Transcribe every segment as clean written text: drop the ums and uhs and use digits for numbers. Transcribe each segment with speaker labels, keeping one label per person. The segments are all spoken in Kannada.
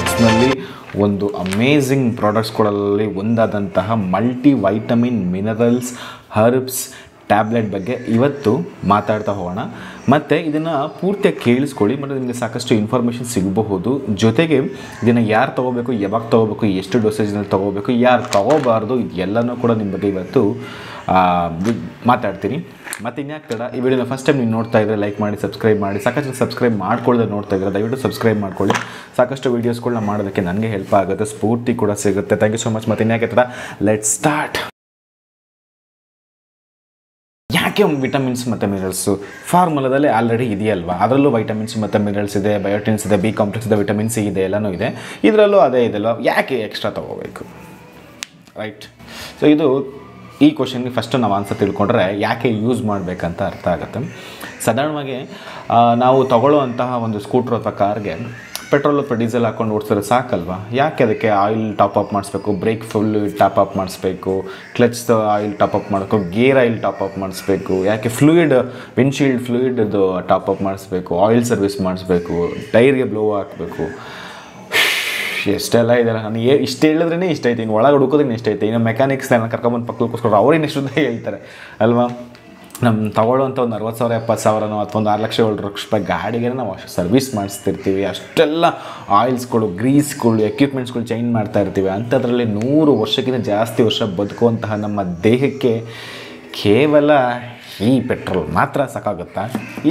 Speaker 1: ಪ್ರಾಡಕ್ಟ್ಸ್ನಲ್ಲಿ ಒಂದು ಅಮೇಝಿಂಗ್ ಪ್ರಾಡಕ್ಟ್ಸ್ಗಳಲ್ಲಿ ಒಂದಾದಂತಹ multi vitamin minerals herbs tablet ಬಗ್ಗೆ ಇವತ್ತು ಮಾತಾಡ್ತಾ ಹೋಗೋಣ. ಮತ್ತು ಇದನ್ನು ಪೂರ್ತಿಯಾಗಿ ಕೇಳಿಸ್ಕೊಳ್ಳಿ, ಮತ್ತು ನಿಮಗೆ ಸಾಕಷ್ಟು ಇನ್ಫಾರ್ಮೇಷನ್ ಸಿಗಬಹುದು. ಜೊತೆಗೆ ಇದನ್ನು ಯಾರು ತೊಗೋಬೇಕು, ಯಾವಾಗ ತೊಗೋಬೇಕು, ಎಷ್ಟು ಡೋಸೇಜ್ನಲ್ಲಿ ತೊಗೋಬೇಕು, ಯಾರು ತೊಗೋಬಾರ್ದು, ಇದೆಲ್ಲನೂ ಕೂಡ ನಿಮ್ಮ ಬಗ್ಗೆ ಇವತ್ತು ಮಾತಾಡ್ತೀನಿ. ಮತ್ತು ಇನ್ಯಾಕೆ ತಡ, ಈ ವಿಡಿಯೋನ ಫಸ್ಟ್ ಟೈಮ್ ನೀವು ನೋಡ್ತಾ ಇದ್ದರೆ ಲೈಕ್ ಮಾಡಿ, ಸಬ್ಸ್ಕ್ರೈಬ್ ಮಾಡಿ. ಸಾಕಷ್ಟು ಸಬ್ಸ್ಕ್ರೈಬ್ ಮಾಡ್ಕೊಳ್ಳೋದು ನೋಡ್ತಾ ಇದ್ದಾರೆ, ದಯವಿಟ್ಟು ಸಬ್ಸ್ಕ್ರೈಬ್ ಮಾಡ್ಕೊಳ್ಳಿ. ಸಾಕಷ್ಟು ವೀಡಿಯೋಸ್ಗಳನ್ನ ಮಾಡೋದಕ್ಕೆ ನನಗೆ ಹೆಲ್ಪ್ ಆಗುತ್ತೆ, ಸ್ಫೂರ್ತಿ ಕೂಡ ಸಿಗುತ್ತೆ. Thank you so much. ಮತ್ತು ಇನ್ಯಾಕೆ ತಡ, ಲೆಟ್ಸ್ ಸ್ಟಾರ್ಟ್. ಯಾಕೆ ವಿಟಮಿನ್ಸ್ ಮತ್ತು ಮಿನರಲ್ಸು ಫಾರ್ಮುಲಾದಲ್ಲಿ ಆಲ್ರೆಡಿ ಇದೆಯಲ್ವಾ, ಅದರಲ್ಲೂ ವೈಟಮಿನ್ಸ್ ಮತ್ತು ಮಿನರಲ್ಸ್ ಇದೆ, ಬಯೋಟಿನ್ಸ್ ಇದೆ, ಬಿ ಕಾಂಪ್ಲೆಕ್ಸ್ ಇದೆ, ವಿಟಮಿನ್ ಸಿ ಇದೆ, ಎಲ್ಲನೂ ಇದೆ. ಇದರಲ್ಲೂ ಅದೇ ಇದೆಯಲ್ವ, ಯಾಕೆ ಎಕ್ಸ್ಟ್ರಾ ತೊಗೋಬೇಕು, ರೈಟ್? ಸೊ ಈ ಕ್ವಶನ್ಗೆ ಫಸ್ಟು ನಾವು ಆನ್ಸರ್ ತಿಳ್ಕೊಂಡ್ರೆ ಯಾಕೆ ಯೂಸ್ ಮಾಡಬೇಕಂತ ಅರ್ಥ ಆಗುತ್ತೆ. ಸಾಧಾರಣವಾಗಿ ನಾವು ತೊಗೊಳ್ಳೋವಂತಹ ಒಂದು ಸ್ಕೂಟ್ರ್ ಅಥವಾ ಕಾರ್ಗೆ ಪೆಟ್ರೋಲ್ ಅಥವಾ ಡೀಸೆಲ್ ಹಾಕ್ಕೊಂಡು ಓಡಿಸಿದ್ರೆ ಸಾಕಲ್ವಾ? ಯಾಕೆ ಅದಕ್ಕೆ ಆಯಿಲ್ ಟಾಪಪ್ ಮಾಡಿಸ್ಬೇಕು, ಬ್ರೇಕ್ ಫುಲ್ ಟಾಪಪ್ ಮಾಡಿಸ್ಬೇಕು, ಕ್ಲಚ್ ಆಯಿಲ್ ಟಾಪಪ್ ಮಾಡಬೇಕು, ಗೇರ್ ಆಯಿಲ್ ಟಾಪಪ್ ಮಾಡಿಸ್ಬೇಕು, ಯಾಕೆ ವಿಂಡ್ಶೀಲ್ಡ್ ಫ್ಲೂಯಿಡ್ದು ಟಾಪಪ್ ಮಾಡಿಸ್ಬೇಕು, ಆಯಿಲ್ ಸರ್ವಿಸ್ ಮಾಡಿಸ್ಬೇಕು, ಟೈರ್ಗೆ ಬ್ಲೋ ಹಾಕಬೇಕು, ಎಷ್ಟೆಲ್ಲ ಇದೆಲ್ಲ. ನನಗೆ ಇಷ್ಟು ಹೇಳಿದ್ರೇ ಇಷ್ಟ ಐತೆ, ಇನ್ನು ಒಳಗೆ ಹುಡುಕೋದ್ರೆ ಇಷ್ಟ ಐತೆ. ಇನ್ನು ಮೆಕ್ಯಾನಿಕ್ಸ್ ನಾನು ಕರ್ಕೊಂಬಂದು ಪಕ್ಕದಕ್ಕೋಸ್ಕರ ಅವ್ರೇನು ಇಷ್ಟು ಹೇಳ್ತಾರೆ ಅಲ್ವಾ? ನಮ್ಮ ತೊಗೊಳ್ಳೋವಂಥ ಒಂದು 60,000 70,000 ಅಥವಾ ಒಂದು 6,00,000 7,00,000 ರೂಪಾಯಿ ಗಾಡಿಗೆ ನಾವು ಅಷ್ಟು ಸರ್ವಿಸ್ ಮಾಡಿಸ್ತಿರ್ತೀವಿ. ಅಷ್ಟೆಲ್ಲ ಆಯಿಲ್ಸ್ಗಳು, ಗ್ರೀಸ್ಗಳು, ಎಕ್ವಿಪ್ಮೆಂಟ್ಸ್ಗಳು ಚೇಂಜ್ ಮಾಡ್ತಾ ಇರ್ತೀವಿ. ಅಂಥದ್ರಲ್ಲಿ 100 ವರ್ಷಕ್ಕಿಂತ ಜಾಸ್ತಿ ವರ್ಷ ಬದುಕುವಂತಹ ನಮ್ಮ ದೇಹಕ್ಕೆ ಕೇವಲ ಈ ಪೆಟ್ರೋಲ್ ಮಾತ್ರ ಸಾಕಾಗುತ್ತಾ?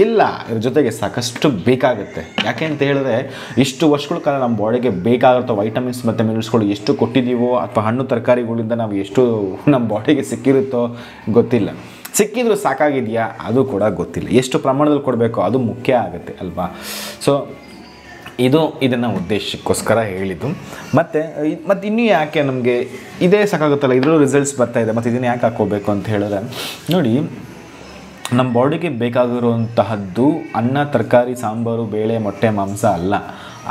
Speaker 1: ಇಲ್ಲ, ಇದ್ರ ಜೊತೆಗೆ ಸಾಕಷ್ಟು ಬೇಕಾಗುತ್ತೆ. ಯಾಕೆ ಅಂತ ಹೇಳಿದ್ರೆ ಇಷ್ಟು ವರ್ಷಗಳ ಕಾಲ ನಮ್ಮ ಬಾಡಿಗೆ ಬೇಕಾಗಿರೋ ವೈಟಮಿನ್ಸ್ ಮತ್ತು ಮಿನರಲ್ಸ್ಗಳು ಎಷ್ಟು ಕೊಟ್ಟಿದ್ದೀವೋ, ಅಥವಾ ಹಣ್ಣು ತರಕಾರಿಗಳಿಂದ ನಾವು ಎಷ್ಟು ನಮ್ಮ ಬಾಡಿಗೆ ಸಿಕ್ಕಿರುತ್ತೋ ಗೊತ್ತಿಲ್ಲ. ಸಿಕ್ಕಿದ್ರೂ ಸಾಕಾಗಿದೆಯಾ ಅದು ಕೂಡ ಗೊತ್ತಿಲ್ಲ. ಎಷ್ಟು ಪ್ರಮಾಣದಲ್ಲಿ ಕೊಡಬೇಕು ಅದು ಮುಖ್ಯ ಆಗುತ್ತೆ ಅಲ್ವಾ? ಸೊ ಇದನ್ನು ಉದ್ದೇಶಕ್ಕೋಸ್ಕರ ಹೇಳಿದ್ದು. ಮತ್ತು ಇನ್ನೂ ಯಾಕೆ ನಮಗೆ ಇದೇ ಸಾಕಾಗುತ್ತಲ್ಲ, ಇದರಲ್ಲೂ ರಿಸಲ್ಟ್ಸ್ ಬರ್ತಾಯಿದೆ, ಮತ್ತು ಇದನ್ನು ಯಾಕೆ ಹಾಕ್ಕೋಬೇಕು ಅಂತ ಹೇಳಿದ್ರೆ, ನೋಡಿ, ನಮ್ಮ ಬಾಡಿಗೆ ಬೇಕಾಗಿರುವಂತಹದ್ದು ಅನ್ನ, ತರಕಾರಿ, ಸಾಂಬಾರು, ಬೇಳೆ, ಮೊಟ್ಟೆ, ಮಾಂಸ ಅಲ್ಲ.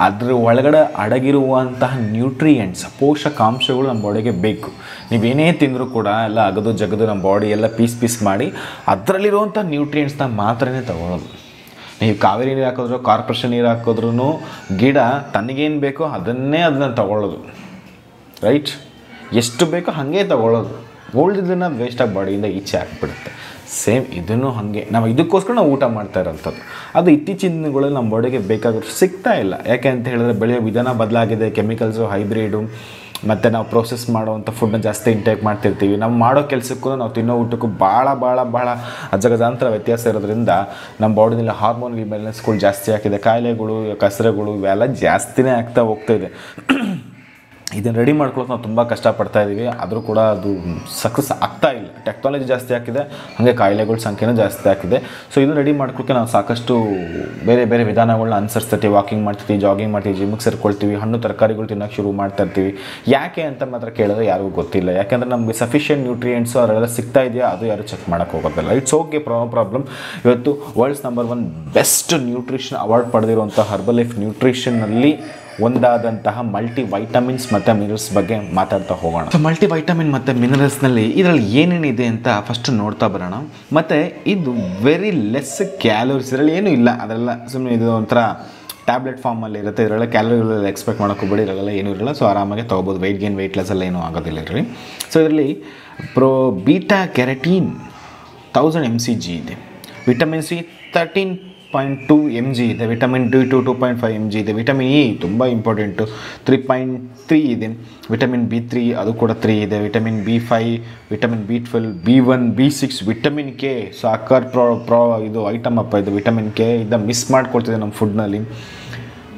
Speaker 1: ಅದ್ರ ಒಳಗಡೆ ಅಡಗಿರುವಂತಹ ನ್ಯೂಟ್ರಿಯೆಂಟ್ಸ್, ಪೋಷಕಾಂಶಗಳು ನಮ್ಮ ಬಾಡಿಗೆ ಬೇಕು. ನೀವೇನೇ ತಿಂದರೂ ಕೂಡ ಎಲ್ಲ ಅಗದು ಜಗದು ನಮ್ಮ ಬಾಡಿ ಎಲ್ಲ ಪೀಸ್ ಮಾಡಿ ಅದರಲ್ಲಿರುವಂಥ ನ್ಯೂಟ್ರಿಯೆಂಟ್ಸ್ನ ಮಾತ್ರನೇ ತಗೊಳ್ಳೋದು. ನೀವು ಕಾವೇರಿ ನೀರು ಹಾಕಿದ್ರು, ಕಾರ್ಪೊರೇಷನ್ ನೀರು ಹಾಕಿದ್ರೂ ಗಿಡ ತನಗೇನು ಬೇಕೋ ಅದನ್ನು ತಗೊಳ್ಳೋದು, ರೈಟ್? ಎಷ್ಟು ಬೇಕೋ ಹಾಗೆ ತಗೊಳ್ಳೋದು. ಉಳಿದಿದ್ದನ್ನು ವೇಸ್ಟಾಗಿ ಬಾಡಿಯಿಂದ ಈಚೆ ಹಾಕ್ಬಿಡುತ್ತೆ. ಸೇಮ್ ಇದನ್ನು ಹಾಗೆ ನಾವು ಇದಕ್ಕೋಸ್ಕರ ನಾವು ಊಟ ಮಾಡ್ತಾ ಇರೋಂಥದ್ದು. ಅದು ಇತ್ತೀಚಿನ ದಿನಗಳಲ್ಲಿ ನಮ್ಮ ಬಾಡಿಗೆ ಬೇಕಾಗಿರೋ ಸಿಗ್ತಾ ಇಲ್ಲ. ಯಾಕೆ ಅಂತ ಹೇಳಿದ್ರೆ ಬೆಳೆಯೋ ವಿಧಾನ ಬದಲಾಗಿದೆ, ಕೆಮಿಕಲ್ಸು, ಹೈಬ್ರಿಡು, ಮತ್ತು ನಾವು ಪ್ರೋಸೆಸ್ ಮಾಡೋವಂಥ ಫುಡ್ನ ಜಾಸ್ತಿ ಇಂಟೇಕ್ ಮಾಡ್ತಿರ್ತೀವಿ. ನಾವು ಮಾಡೋ ಕೆಲಸಕ್ಕೂ ನಾವು ತಿನ್ನೋ ಊಟಕ್ಕೂ ಭಾಳ ಅಜಗಜಾಂತರ ವ್ಯತ್ಯಾಸ ಇರೋದ್ರಿಂದ ನಮ್ಮ ಬಾಡಿನಲ್ಲಿ ಹಾರ್ಮೋನ್ ಇಂಬ್ಯಾಲೆನ್ಸ್ಗಳು ಜಾಸ್ತಿ ಆಗ್ತಿದೆ, ಕಾಯಿಲೆಗಳು, ಕಸರೆಗಳು ಇವೆಲ್ಲ ಜಾಸ್ತಿನೇ ಆಗ್ತಾ ಹೋಗ್ತಾಯಿದೆ. ಇದನ್ನು ರೆಡಿ ಮಾಡ್ಕೊಳ್ಳೋಕೆ ನಾವು ತುಂಬ ಕಷ್ಟಪಡ್ತಾ ಇದ್ದೀವಿ, ಆದರೂ ಕೂಡ ಅದು ಸಕ್ಸಸ್ ಆಗ್ತಾ ಇಲ್ಲ. ಟೆಕ್ನಾಲಜಿ ಜಾಸ್ತಿ ಆಗ್ತಿದೆ, ಹಾಗೆ ಕಾಯಿಲೆಗಳ ಸಂಖ್ಯೆನೂ ಜಾಸ್ತಿ ಆಗ್ತಿದೆ. ಸೊ ಇದನ್ನು ರೆಡಿ ಮಾಡ್ಕೊಳ್ಳೋಕೆ ನಾವು ಸಾಕಷ್ಟು ಬೇರೆ ವಿಧಾನಗಳನ್ನ ಅನುಸರಿಸ್ತೀವಿ. ವಾಕಿಂಗ್ ಮಾಡ್ತೀವಿ, ಜಾಗಿಂಗ್ ಮಾಡ್ತೀವಿ, ಜಿಮ್ಗೆ ಸೇರ್ಕೊಳ್ತೀವಿ, ಹಣ್ಣು ತರಕಾರಿಗಳು ತಿನ್ನೋಕ್ಕೆ ಶುರು ಮಾಡ್ತಾ ಇರ್ತೀವಿ. ಯಾಕೆ ಅಂತ ಮಾತ್ರ ಕೇಳಿದ್ರೆ ಯಾರಿಗೂ ಗೊತ್ತಿಲ್ಲ. ಯಾಕೆಂದರೆ ನಮಗೆ ಸಫಿಷಿಯೆಂಟ್ ನ್ಯೂಟ್ರಿಯೆಂಟ್ಸು ಅದೆಲ್ಲ ಸಿಗ್ತಾ ಇದೆಯಾ ಅದು ಯಾರು ಚೆಕ್ ಮಾಡೋಕ್ಕೆ ಹೋಗೋದಿಲ್ಲ. It's okay, problem. ಇವತ್ತು world's number 1 best nutrition award ಪಡೆದಿರುವಂಥ ಹರ್ಬಲ್ ಲೈಫ್ ನ್ಯೂಟ್ರಿಷನ್ನಲ್ಲಿ ಒಂದಾದಂತಹ ಮಲ್ಟಿ ವೈಟಮಿನ್ಸ್ ಮತ್ತು ಮಿನರಲ್ಸ್ ಬಗ್ಗೆ ಮಾತಾಡ್ತಾ ಹೋಗೋಣ. ಸೊ ಮಲ್ಟಿ ವೈಟಮಿನ್ ಮತ್ತು ಮಿನರಲ್ಸ್ನಲ್ಲಿ ಇದರಲ್ಲಿ ಏನೇನಿದೆ ಅಂತ ಫಸ್ಟ್ ನೋಡ್ತಾ ಬರೋಣ. ಮತ್ತು ಇದು ವೆರಿ ಲೆಸ್ ಕ್ಯಾಲೋರೀಸ್, ಇದರಲ್ಲಿ ಏನೂ ಇಲ್ಲ. ಅದೆಲ್ಲ ಸುಮ್ಮನೆ ಇದು ಒಂಥರ ಟ್ಯಾಬ್ಲೆಟ್ ಫಾರ್ಮಲ್ಲಿ ಇರುತ್ತೆ. ಇದರೆಲ್ಲ ಕ್ಯಾಲೋರಿಗಳೆಲ್ಲ ಎಕ್ಸ್ಪೆಕ್ಟ್ ಮಾಡೋಕ್ಕೋಗ್ಬೇಡಿ, ಇದರೆಲ್ಲ ಏನೂ ಇರಲ್ಲ. ಸೊ ಆರಾಮಾಗಿ ತೊಗೋಬೋದು. ವೆಯ್ಟ್ ಗೇನ್, ವೆಯ್ಟ್ ಲಾಸ್ ಎಲ್ಲ ಏನೂ ಆಗೋದಿಲ್ಲ ಇರಲಿ. ಸೊ ಇದರಲ್ಲಿ ಬೀಟಾ ಕ್ಯಾರಟೀನ್ 1000 mcg ಇದೆ, ವಿಟಮಿನ್ ಸಿ 13.2 mg ಇದೆ, ವಿಟಮಿನ್ D2 2.5 mg ಇದೆ, ವಿಟಮಿನ್ ಇ ತುಂಬ ಇಂಪಾರ್ಟೆಂಟು 3.3 ಇದೆ, ವಿಟಮಿನ್ B3 ಅದು ಕೂಡ 3 ಇದೆ, vitamin B5, vitamin B12, B1, B6, vitamin K soccer ಇದು ಐಟಮ್ ಅಪ್ಪ. ಇದು ವಿಟಮಿನ್ ಕೆ ಮಿಸ್ ಮಾಡ್ಕೊಳ್ತಿದೆ ನಮ್ಮ ಫುಡ್ನಲ್ಲಿ.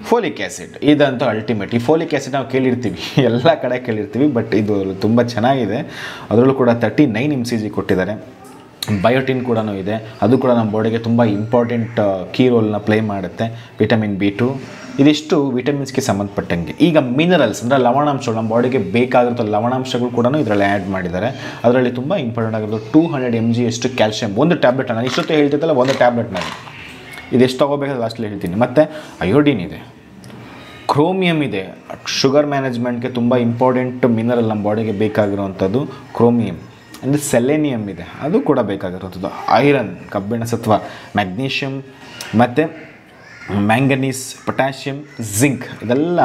Speaker 1: ಫೋಲಿಕ್ ಆ್ಯಸಿಡ್ ಇದಂತೂ ಅಲ್ಟಿಮೇಟ್. ಈ ಫೋಲಿಕ್ ಆ್ಯಸಿಡ್ ನಾವು ಕೇಳಿರ್ತೀವಿ, ಎಲ್ಲ ಕಡೆ ಕೇಳಿರ್ತೀವಿ, ಬಟ್ ಇದು ತುಂಬ ಚೆನ್ನಾಗಿದೆ. ಅದರಲ್ಲೂ ಕೂಡ 39 mcg ಕೊಟ್ಟಿದ್ದಾರೆ. ಬಯೋಟಿನ್ ಕೂಡ ಇದೆ, ಅದು ಕೂಡ ನಮ್ಮ ಬಾಡಿಗೆ ತುಂಬ ಇಂಪಾರ್ಟೆಂಟ್ ಕೀ ರೋಲ್ನ ಪ್ಲೇ ಮಾಡುತ್ತೆ. ವಿಟಮಿನ್ B2 ಇದಿಷ್ಟು ವಿಟಮಿನ್ಸ್ಗೆ ಸಂಬಂಧಪಟ್ಟಂಗೆ. ಈಗ ಮಿನರಲ್ಸ್ ಅಂದರೆ ಲವಣಾಂಶಗಳು, ನಮ್ಮ ಬಾಡಿಗೆ ಬೇಕಾಗಿರೋ ಲವಣಾಂಶಗಳು ಕೂಡ ಇದರಲ್ಲಿ ಆ್ಯಡ್ ಮಾಡಿದ್ದಾರೆ. ಅದರಲ್ಲಿ ತುಂಬ ಇಂಪಾರ್ಟೆಂಟ್ ಆಗಿರೋದು 200 mg ಅಷ್ಟು ಕ್ಯಾಲ್ಶಿಯಂ. ಒಂದು ಟ್ಯಾಬ್ಲೆಟ್, ನಾನು ಇಷ್ಟೊತ್ತು ಹೇಳ್ತಿದ್ದಲ್ಲ, ಒಂದು ಟ್ಯಾಬ್ಲೆಟ್ನಲ್ಲಿ ಇದೆಷ್ಟು ತೊಗೋಬೇಕಾದ್ರೆ ಲಾಸ್ಟಲ್ಲಿ ಹೇಳ್ತೀನಿ. ಮತ್ತು ಅಯೋಡಿನ್ ಇದೆ, ಕ್ರೋಮಿಯಮ್ ಇದೆ. ಶುಗರ್ ಮ್ಯಾನೇಜ್ಮೆಂಟ್ಗೆ ತುಂಬ ಇಂಪಾರ್ಟೆಂಟ್ ಮಿನರಲ್ ನಮ್ಮ ಬಾಡಿಗೆ ಬೇಕಾಗಿರುವಂಥದ್ದು ಕ್ರೋಮಿಯಮ್. ಅಂದರೆ ಸೆಲೆನಿಯಮ್ ಇದೆ, ಅದು ಕೂಡ ಬೇಕಾಗಿರುವಂಥದ್ದು. ಐರನ್, ಕಬ್ಬಿಣ ಸತ್ವ, ಮ್ಯಾಗ್ನೀಷಿಯಮ್ ಮತ್ತು ಮ್ಯಾಂಗನೀಸ್, ಪೊಟ್ಯಾಷಿಯಮ್, ಜಿಂಕ್ ಇದೆಲ್ಲ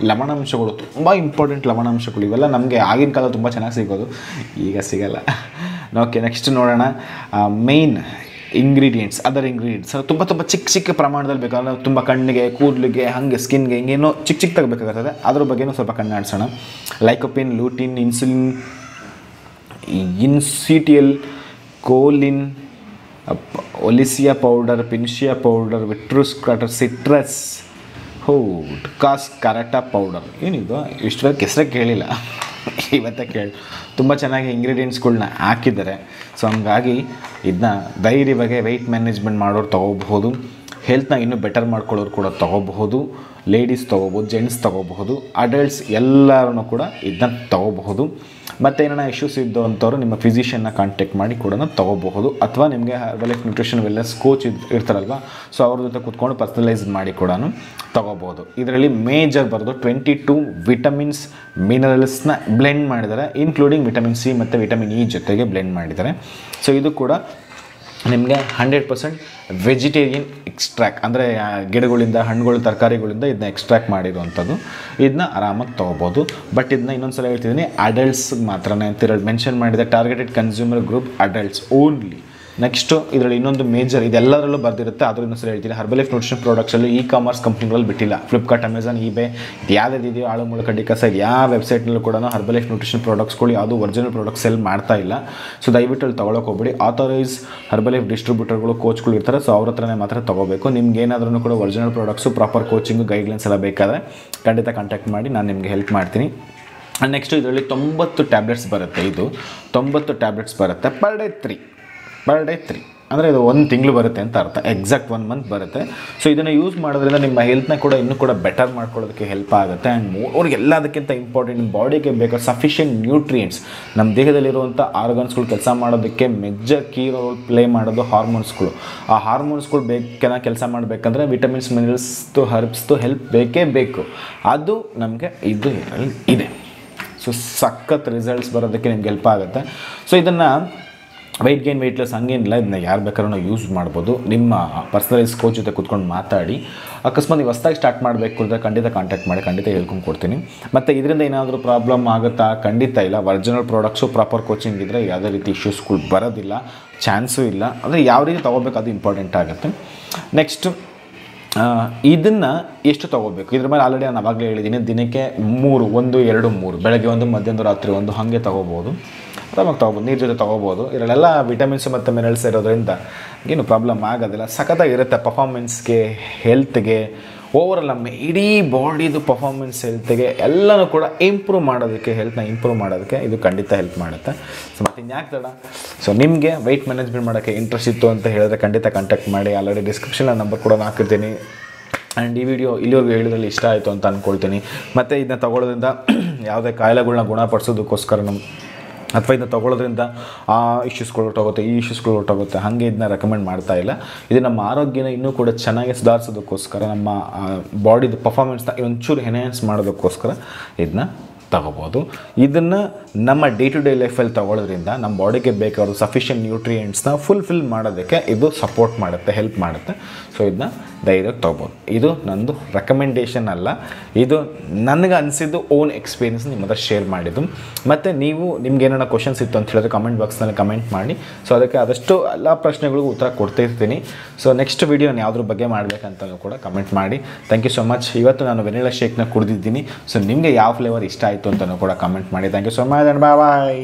Speaker 1: ಲವಣಾಂಶಗಳು, ತುಂಬ ಇಂಪಾರ್ಟೆಂಟ್ ಲವಣಾಂಶಗಳು. ಇವೆಲ್ಲ ನಮಗೆ ಆಗಿನ ಕಾಲ ತುಂಬ ಚೆನ್ನಾಗಿ ಸಿಗೋದು, ಈಗ ಸಿಗಲ್ಲ. ಓಕೆ, ನೆಕ್ಸ್ಟ್ ನೋಡೋಣ. ಮೇಯ್ನ್ ಇಂಗ್ರೀಡಿಯೆಂಟ್ಸ್, ಅದರ್ ಇಂಗ್ರೀಡಿಯೆಂಟ್ಸ್ ತುಂಬ ಚಿಕ್ಕ ಚಿಕ್ಕ ಪ್ರಮಾಣದಲ್ಲಿ ಬೇಕಾದ್ರೆ ತುಂಬ ಕಣ್ಣಿಗೆ, ಕೂದಲಿಗೆ, ಹಾಗೆ ಸ್ಕಿನ್ಗೆ ಹಿಂಗೇನೋ ಚಿಕ್ಕ ತಗೋಬೇಕಾಗ್ತದೆ. ಅದ್ರ ಬಗ್ಗೆನೂ ಸ್ವಲ್ಪ ಕಣ್ಣಾಡಿಸೋಣ. Lycopene, lutein, insulin, inositol, choline, ಒಲಿಸಿಯಾ ಪೌಡರ್, ಪಿನ್ಶಿಯಾ ಪೌಡರ್, ವಿಟ್ರಸ್ ಕ್ರಾಟರ್, ಸಿಟ್ರಸ್, ಕಾಸ್ ಕರಾಟಾ ಪೌಡರ್. ಏನಿದು ಇಷ್ಟು ಹೆಸರೇ ಕೇಳಿಲ್ಲ, ಇವತ್ತೇ ಕೇಳಿ. ತುಂಬ ಚೆನ್ನಾಗಿ ಇಂಗ್ರೀಡಿಯೆಂಟ್ಸ್ಗಳ್ನ ಹಾಕಿದ್ದಾರೆ. ಸೊ ಹಂಗಾಗಿ ಇದನ್ನ ಧೈರ್ಯವಾಗಿ ವೆಯ್ಟ್ ಮ್ಯಾನೇಜ್ಮೆಂಟ್ ಮಾಡೋರು ತೊಗೋಬಹುದು, ಹೆಲ್ತ್ನ ಇನ್ನೂ ಬೆಟರ್ ಮಾಡ್ಕೊಳ್ಳೋರು ಕೂಡ ತೊಗೋಬಹುದು, ಲೇಡೀಸ್ ತೊಗೋಬೋದು, ಜೆಂಟ್ಸ್ ತೊಗೋಬಹುದು, ಅಡಲ್ಟ್ಸ್ ಎಲ್ಲರೂ ಕೂಡ ಇದನ್ನ ತೊಗೋಬಹುದು. ಮತ್ತು ಏನಾರ ಇಶ್ಯೂಸ್ ಇದ್ದು ಅಂಥವ್ರು ನಿಮ್ಮ ಫಿಸಿಷಿಯನ್ನ ಕಾಂಟ್ಯಾಕ್ಟ್ ಮಾಡಿ ಕೂಡ ತೊಗೋಬಹುದು. ಅಥವಾ ನಿಮಗೆ ಹರ್ಬಲೈಫ್ ನ್ಯೂಟ್ರಿಷನ್ ವೆಲ್ನೆಸ್ ಕೋಚ್ ಇರ್ತಾರಲ್ವ, ಸೊ ಅವ್ರ ಜೊತೆ ಕೂತ್ಕೊಂಡು ಪರ್ಸನಲೈಸ್ ಮಾಡಿ ಕೂಡ ತೊಗೋಬೋದು. ಇದರಲ್ಲಿ ಮೇಜರ್ ಬರೋದು 22 ವಿಟಮಿನ್ಸ್, ಮಿನರಲ್ಸ್ನ ಬ್ಲೆಂಡ್ ಮಾಡಿದ್ದಾರೆ, ಇನ್ಕ್ಲೂಡಿಂಗ್ ವಿಟಮಿನ್ ಸಿ ಮತ್ತು ವಿಟಮಿನ್ ಇ ಜೊತೆಗೆ ಬ್ಲೆಂಡ್ ಮಾಡಿದ್ದಾರೆ. ಸೊ ಇದು ಕೂಡ ನಿಮಗೆ 100% ವೆಜಿಟೇರಿಯನ್ ಎಕ್ಸ್ಟ್ರಾಕ್ಟ್, ಅಂದರೆ ಗಿಡಗಳಿಂದ, ಹಣ್ಣುಗಳು, ತರಕಾರಿಗಳಿಂದ ಇದನ್ನ ಎಕ್ಸ್ಟ್ರಾಕ್ಟ್ ಮಾಡಿರುವಂಥದ್ದು. ಇದನ್ನ ಆರಾಮಾಗಿ ತೊಗೋಬೋದು. ಬಟ್ ಇದನ್ನ ಇನ್ನೊಂದು ಸಲ ಹೇಳ್ತಿದ್ದೀನಿ, ಅಡಲ್ಟ್ಸ್ಗೆ ಮಾತ್ರನೇ ಅಂತ ಮೆನ್ಷನ್ ಮಾಡಿದೆ. Targeted consumer group adults only. Next ಇದರಲ್ಲಿ ಇನ್ನೊಂದು ಮೇಜರ್, ಇದೆಲ್ಲದರಲ್ಲೂ ಬರ್ದಿರುತ್ತೆ, ಆದರೂ ಇನ್ನೊಂದು ಹೇಳ್ತೀನಿ. ಹರ್ಬಲೈಫ್ ನ್ಯೂಟ್ರಿಷನ್ ಪ್ರಾಡಕ್ಟ್ಸಲ್ಲಿ ಕಾಮರ್ಸ್ ಕಂಪ್ನಿಗಳಲ್ಲಿ ಬಿಟ್ಟಿಲ್ಲ. ಫ್ಲಿಪ್ಕಾರ್ಟ್, ಅಮೆಝಾನ್, ಇಬೇ, ಇದು ಯಾವುದಿದೆಯೋ ಆಳು ಮುಳು ಕಡ್ಡಿ ಕಸ, ಇದು ಯಾವ ವೆಬ್ಸೈಟ್ನಲ್ಲೂ ಕೂಡ ಹರ್ಬಲೈಫ್ ನ್ಯೂಟ್ರಿಷನ್ ಪ್ರಾಡಕ್ಟ್ಸ್ಗಳು ಯಾವುದು ಒರಿಜಿನಲ್ ಪ್ರಾಡಕ್ಟ್ಸ್ ಸೆಲ್ ಮಾಡ್ತಾ ಇಲ್ಲ. ಸೊ ದಯವಿಟ್ಟು ಅಲ್ಲಿ ತೊಗೊಳಕ್ಕೆ ಹೋಗ್ಬಿಡಿ. ಆಥರೈಸ್ ಹರ್ಬಲೈಫ್ ಡಿಸ್ಟ್ರಿಬ್ಯೂಟರ್ಗಳು, ಕೋಚ್ಗಳು ಇರ್ತಾರೆ, ಸೊ ಅವ್ರ ಹತ್ರನೇ ಮಾತ್ರ ತೊಗೋಬೇಕು. ನಿಮ್ಗೆ ಏನಾದ್ರೂ ಕೂಡ original products, proper coaching, guidelines ಎಲ್ಲ ಬೇಕಾದರೆ ಖಂಡಿತ ಕಾಂಟ್ಯಾಕ್ಟ್ ಮಾಡಿ, ನಾನು ನಿಮಗೆ ಹೆಲ್ಪ್ ಮಾಡ್ತೀನಿ. ನೆಕ್ಸ್ಟು ಇದರಲ್ಲಿ 90 ಟ್ಯಾಬ್ಲೆಟ್ಸ್ ಬರುತ್ತೆ. ಇದು 90 ಟ್ಯಾಬ್ಲೆಟ್ಸ್ ಬರುತ್ತೆ ಪರ್ ಡೇ 3, ಅಂದರೆ ಇದು 1 ತಿಂಗಳು ಬರುತ್ತೆ ಅಂತ ಅರ್ಥ. ಎಕ್ಸಾಕ್ಟ್ 1 ಮಂತ್ ಬರುತ್ತೆ. ಸೊ ಇದನ್ನು ಯೂಸ್ ಮಾಡೋದ್ರಿಂದ ನಿಮ್ಮ ಹೆಲ್ತ್ನ ಕೂಡ ಇನ್ನೂ ಕೂಡ ಬೆಟರ್ ಮಾಡ್ಕೊಳ್ಳೋದಕ್ಕೆ ಹೆಲ್ಪ್ ಆಗುತ್ತೆ. ಆ್ಯಂಡ್ ಅವ್ರಿಗೆ ಎಲ್ಲದಕ್ಕಿಂತ ಇಂಪಾರ್ಟೆಂಟ್, ಬಾಡಿಗೆ ಬೇಕಾದ ಸಫಿಷಿಯೆಂಟ್ ನ್ಯೂಟ್ರಿಯೆಂಟ್ಸ್, ನಮ್ಮ ದೇಹದಲ್ಲಿರುವಂಥ ಆರ್ಗನ್ಸ್ಗಳು ಕೆಲಸ ಮಾಡೋದಕ್ಕೆ ಮೇಜರ್ ಕೀ ರೋಲ್ ಪ್ಲೇ ಮಾಡೋದು ಹಾರ್ಮೋನ್ಸ್ಗಳು. ಆ ಹಾರ್ಮೋನ್ಸ್ಗಳು ಕೆಲಸ ಮಾಡಬೇಕಂದ್ರೆ ವಿಟಮಿನ್ಸ್, ಮಿನರಲ್ಸ್ದು, ಹರ್ಬ್ಸ್ದು ಹೆಲ್ಪ್ ಬೇಕೇ ಬೇಕು. ಅದು ನಮಗೆ ಇದು ಇದರಲ್ಲಿ ಇದೆ. ಸೊ ಸಖತ್ ರಿಸಲ್ಟ್ಸ್ ಬರೋದಕ್ಕೆ ನಿಮ್ಗೆ ಹೆಲ್ಪ್ ಆಗುತ್ತೆ. ಸೊ ಇದನ್ನು ವೆಯ್ಟ್ ಗೇನ್, ವೆಯ್ಟ್ ಲಾಸ್ ಹಂಗೇನಿಲ್ಲ, ಇದನ್ನ ಯಾರು ಬೇಕಾದ್ರೂ ಯೂಸ್ ಮಾಡ್ಬೋದು. ನಿಮ್ಮ ಪರ್ಸನಲೈಸ್ ಕೋಚ್ ಜೊತೆ ಕೂತ್ಕೊಂಡು ಮಾತಾಡಿ, ಅಕಸ್ಮಾತ್ ನೀವು ಹೊಸದಾಗಿ ಸ್ಟಾರ್ಟ್ ಮಾಡಬೇಕು ಅಂದರೆ ಖಂಡಿತ ಕಾಂಟ್ಯಾಕ್ಟ್ ಮಾಡಿ, ಖಂಡಿತ ಹೇಳ್ಕೊಂಡು ಕೊಡ್ತೀನಿ. ಮತ್ತು ಇದರಿಂದ ಏನಾದರೂ ಪ್ರಾಬ್ಲಮ್ ಆಗುತ್ತಾ? ಖಂಡಿತ ಇಲ್ಲ. ಒರಿಜಿನಲ್ ಪ್ರಾಡಕ್ಟ್ಸು, ಪ್ರಾಪರ್ ಕೋಚಿಂಗ್ ಇದ್ದರೆ ಯಾವುದೇ ರೀತಿ ಇಶ್ಯೂಸ್ಗಳು ಬರೋದಿಲ್ಲ, ಚಾನ್ಸು ಇಲ್ಲ. ಅಂದರೆ ಯಾವ ರೀತಿ ತೊಗೋಬೇಕು ಅದು ಇಂಪಾರ್ಟೆಂಟ್ ಆಗುತ್ತೆ. ನೆಕ್ಸ್ಟು ಇದನ್ನು ಎಷ್ಟು ತೊಗೋಬೇಕು, ಇದ್ರ ಮೇಲೆ ಆಲ್ರೆಡಿ ನಾನು ಅವಾಗಲೇ ಹೇಳಿದ್ದೀನಿ. ದಿನಕ್ಕೆ 3, 1, 2, 3, ಬೆಳಗ್ಗೆ 1, ಮಧ್ಯಾಹ್ನ, ರಾತ್ರಿ 1 ಹಾಗೆ ತೊಗೋಬೋದು. ಆರಾಮಾಗಿ ತೊಗೋಬೋದು, ನೀರು ಜೊತೆ ತೊಗೋಬೋದು. ಇದರಲ್ಲೆಲ್ಲ ವಿಟಮಿನ್ಸ್ ಮತ್ತು ಮಿನರಲ್ಸ್ ಇರೋದ್ರಿಂದ ಏನು ಪ್ರಾಬ್ಲಮ್ ಆಗೋದಿಲ್ಲ. ಸಖತ್ತಾಗಿರುತ್ತೆ ಪರ್ಫಾರ್ಮೆನ್ಸ್ಗೆ, ಹೆಲ್ತ್ಗೆ, ಓವರಾಲ್ ನಮ್ಮ ಇಡೀ ಬಾಡಿದು ಪರ್ಫಾರ್ಮೆನ್ಸ್, ಹೆಲ್ತ್ಗೆ ಎಲ್ಲನೂ ಕೂಡ ಇಂಪ್ರೂವ್ ಮಾಡೋದಕ್ಕೆ, ಹೆಲ್ತ್ನ ಇಂಪ್ರೂವ್ ಮಾಡೋದಕ್ಕೆ ಇದು ಖಂಡಿತ ಹೆಲ್ಪ್ ಮಾಡುತ್ತೆ. ಸೊ ಮತ್ತು ಇನ್ಯಾಕೆ ತಡ? ಸೊ ನಿಮಗೆ ವೆಯ್ಟ್ ಮ್ಯಾನೇಜ್ಮೆಂಟ್ ಮಾಡೋಕ್ಕೆ ಇಂಟ್ರೆಸ್ಟ್ ಇತ್ತು ಅಂತ ಹೇಳಿದ್ರೆ ಖಂಡಿತ ಕಾಂಟ್ಯಾಕ್ಟ್ ಮಾಡಿ. ಆಲ್ರೆಡಿ ಡಿಸ್ಕ್ರಿಪ್ಷನ್ ನಂಬರ್ ಕೂಡ ಹಾಕಿರ್ತೀನಿ. ಆ್ಯಂಡ್ ಈ ವಿಡಿಯೋ ಇಲ್ಲಿವರೆಗೂ ಹೇಳಿದ್ರಲ್ಲಿ ಇಷ್ಟ ಆಯಿತು ಅಂತ ಅಂದ್ಕೊಳ್ತೀನಿ. ಮತ್ತು ಇದನ್ನ ತೊಗೊಳ್ಳೋದ್ರಿಂದ ಯಾವುದೇ ಕಾಯಿಲೆಗಳನ್ನ ಗುಣಪಡಿಸೋದಕ್ಕೋಸ್ಕರ ಅಥವಾ ಇದನ್ನ ತೊಗೊಳ್ಳೋದ್ರಿಂದ ಆ ಇಶ್ಯೂಸ್ಗಳು ಹೊರಟೋಗುತ್ತೆ, ಈ ಇಶ್ಯೂಸ್ಗಳು ಹೊರಟೋಗುತ್ತೆ, ಹಾಗೆ ಇದನ್ನ ರೆಕಮೆಂಡ್ ಮಾಡ್ತಾ ಇಲ್ಲ. ಇದು ನಮ್ಮ ಆರೋಗ್ಯನ ಇನ್ನೂ ಕೂಡ ಚೆನ್ನಾಗಿ ಸುಧಾರಿಸೋದಕ್ಕೋಸ್ಕರ, ನಮ್ಮ ಬಾಡಿದು ಪರ್ಫಾರ್ಮೆನ್ಸ್ನ ಒಂಚೂರು ಎನ್ಹ್ಯಾನ್ಸ್ ಮಾಡೋದಕ್ಕೋಸ್ಕರ ಇದನ್ನ ತಗೋಬೋದು. ಇದನ್ನು ನಮ್ಮ ಡೇ ಟು ಡೇ ಲೈಫಲ್ಲಿ ತೊಗೊಳ್ಳೋದ್ರಿಂದ ನಮ್ಮ ಬಾಡಿಗೆ ಬೇಕಾದ ಸಫಿಷಿಯೆಂಟ್ ನ್ಯೂಟ್ರಿಯೆಂಟ್ಸ್ನ ಫುಲ್ಫಿಲ್ ಮಾಡೋದಕ್ಕೆ ಇದು ಸಪೋರ್ಟ್ ಮಾಡುತ್ತೆ, ಹೆಲ್ಪ್ ಮಾಡುತ್ತೆ. ಸೊ ಇದನ್ನ ಧೈರ್ಯಕ್ಕೆ ತೊಗೋಬೋದು. ಇದು ನಂದು ರೆಕಮೆಂಡೇಷನ್ ಅಲ್ಲ, ಇದು ನನಗೆ ಅನಿಸಿದ್ದು ಓನ್ ಎಕ್ಸ್ಪೀರಿಯನ್ಸ್ ನಿಮ್ಮ ಹತ್ರ ಶೇರ್ ಮಾಡಿದ್ದು. ಮತ್ತು ನಿಮ್ಗೆ ಏನಾರ ಕ್ವಶನ್ಸ್ ಇತ್ತು ಅಂತ ಹೇಳಿದ್ರೆ ಕಮೆಂಟ್ ಬಾಕ್ಸ್ನಲ್ಲಿ ಕಮೆಂಟ್ ಮಾಡಿ. ಸೊ ಅದಕ್ಕೆ ಆದಷ್ಟು ಎಲ್ಲ ಪ್ರಶ್ನೆಗಳಿಗೂ ಉತ್ತರ ಕೊಡ್ತಾ ಇರ್ತೀನಿ. ಸೊ ನೆಕ್ಸ್ಟ್ ವೀಡಿಯೋ ನಾನು ಯಾವುದ್ರ ಬಗ್ಗೆ ಮಾಡಬೇಕಂತಲೂ ಕೂಡ ಕಮೆಂಟ್ ಮಾಡಿ. Thank you so much. ಇವತ್ತು ನಾನು ವೆನಿಲಾ ಶೇಕ್ನ ಕುಡಿದಿದ್ದೀನಿ. ಸೊ ನಿಮಗೆ ಯಾವ ಫ್ಲೇವರ್ ಇಷ್ಟ ಆಯಿತು ಅಂತಲೂ ಕೂಡ ಕಮೆಂಟ್ ಮಾಡಿ. Thank you so much and bye.